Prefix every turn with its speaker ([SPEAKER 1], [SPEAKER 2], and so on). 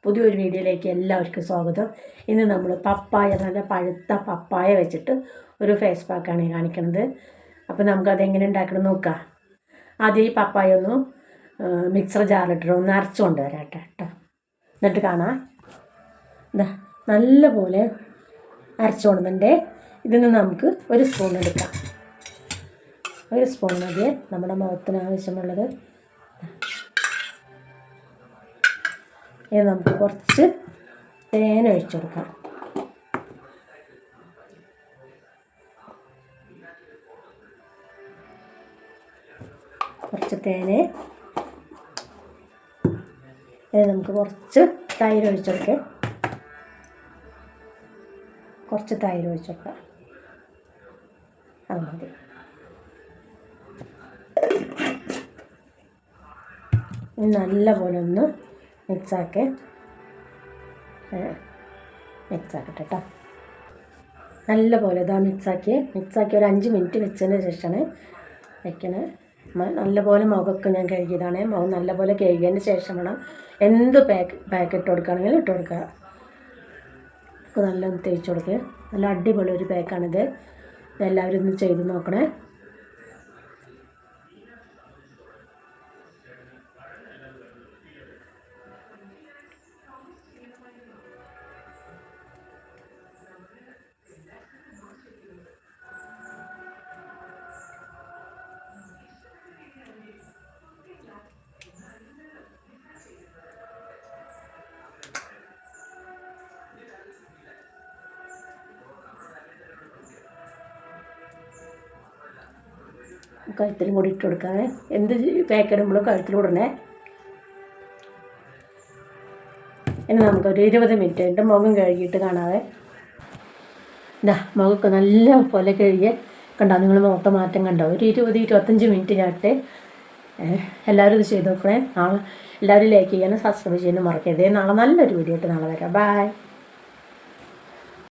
[SPEAKER 1] പുതിയൊരു വീഡിയോയിലേക്ക് എല്ലാവർക്കും സ്വാഗതം. ഇന്ന് നമ്മൾ പപ്പായ, നല്ല പഴുത്ത പപ്പായ വെച്ചിട്ട് ഒരു ഫേസ് പാക്കാണ് കാണിക്കുന്നത്. അപ്പോൾ നമുക്കതെങ്ങനെ ഉണ്ടാക്കണം നോക്കാം. ആദ്യം ഈ പപ്പായ ഒന്ന് മിക്സർ ജാറിലിട്ടിട്ട് ഒന്ന് അരച്ചു കൊണ്ടുവരാം കേട്ടോ. എന്നിട്ട് കാണാം. ഇതാ നല്ലപോലെ അരച്ചു കൊണ്ടുവന്നിട്ട് ഇതിൽ നിന്ന് നമുക്ക് ഒരു സ്പൂൺ എടുക്കാം. ഒരു സ്പൂൺ മതി നമ്മുടെ മുഖത്തിന് ആവശ്യമുള്ളത്. ഇത് നമുക്ക് കുറച്ച് തേൻ ഒഴിച്ചു കൊടുക്കാം. കുറച്ച് തേന്. ഇത് നമുക്ക് കുറച്ച് തൈര് ഒഴിച്ചു കൊടുക്കാം. കുറച്ച് തൈര് ഒഴിച്ചു കൊടുക്കാം. അത് മതി. നല്ലപോലെ ഒന്ന് മിക്സാക്കട്ടെ കേട്ടോ. നല്ലപോലെ ഇതാ മിക്സാക്കി ഒരു 5 മിനിറ്റ് വെച്ചതിന് ശേഷമാണ് വയ്ക്കണേ. നല്ലപോലെ മുഖമൊക്കെ ഞാൻ കഴുകിയതാണ്. മുഖം നല്ലപോലെ കഴുകിയതിന് ശേഷം വേണം എന്ത് പാക്ക് ഇട്ട് കൊടുക്കുകയാണെങ്കിലും ഇട്ട് കൊടുക്കുക. നല്ല തേച്ച് കൊടുക്കുക. നല്ല അടിപൊളി ഒരു പാക്കാണിത്. ഇതെല്ലാവരും ഒന്ന് ചെയ്ത് നോക്കണേ. കഴുത്തിലും കൂടി ഇട്ട് കൊടുക്കാതെ എന്ത് പാക്കിടുമ്പോഴും കഴുത്തിലൂടണേ. ഇനി നമുക്കൊരു 20 മിനിറ്റ് കഴിഞ്ഞിട്ട് മുഖം കഴുകിയിട്ട് കാണാതെ. ഇതാ മുഖമൊക്കെ നല്ല പോലെ കഴുകിയ കണ്ടോ നിങ്ങൾ മുഖത്തെ മാറ്റം കണ്ടോ. ഒരു 20-25 മിനിറ്റ് ഞാനിട്ട്. എല്ലാവരും ഇത് ചെയ്ത് നോക്കണേ. നാളെ എല്ലാവരും ലൈക്ക് ചെയ്യാനും സബ്സ്ക്രൈബ് ചെയ്യാനും മറക്കരുത്. നാളെ നല്ലൊരു വീഡിയോ ആയിട്ട് നാളെ വരാം. ബൈ.